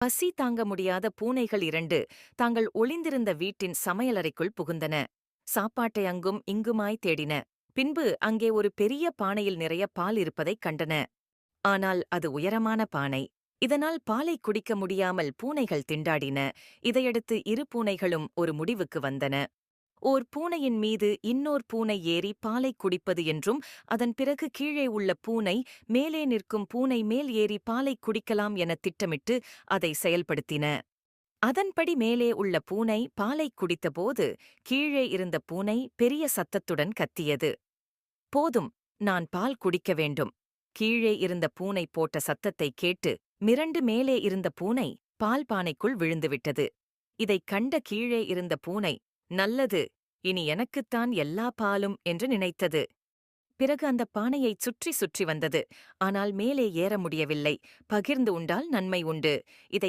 பசி தாங்க முடியாத பூனைகள் இரண்டு தாங்கள் ஒளிந்திருந்த வீட்டின் சமையலறைக்குள் புகுந்தன. சாப்பாட்டை அங்கும் இங்குமாய் தேடின. பின்பு அங்கே ஒரு பெரிய பானையில் நிறைய பால் இருப்பதைக் கண்டன. ஆனால் அது உயரமான பானை. இதனால் பாலை குடிக்க முடியாமல் பூனைகள் திண்டாடின. இதையடுத்து இரு பூனைகளும் ஒரு முடிவுக்கு வந்தன. ஓர் பூனையின் மீது இன்னோர் பூனை ஏறி பாலைக் குடிப்பது என்றும், அதன் பிறகு கீழே உள்ள பூனை மேலே நிற்கும் பூனை மேல் ஏறி பாலைக் குடிக்கலாம் என திட்டமிட்டு அதை செயல்படுத்தின. அதன்படி மேலே உள்ள பூனை பாலைக் குடித்தபோது கீழே இருந்த பூனை பெரிய சத்தத்துடன் கத்தியது. போதும், நான் பால் குடிக்க வேண்டும். கீழே இருந்த பூனை போட்ட சத்தத்தைக் கேட்டு மிரண்டு மேலே இருந்த பூனை பால் பானைக்குள் விழுந்துவிட்டது. இதைக் கண்ட கீழே இருந்த பூனை, நல்லது, இனி எனக்குத்தான் எல்லா பாலும் என்று நினைத்தது. பிறகு அந்த பானையைச் சுற்றி சுற்றி வந்தது. ஆனால் மேலே ஏற முடியவில்லை. பகிர்ந்து உண்டால் நன்மை உண்டு. இதை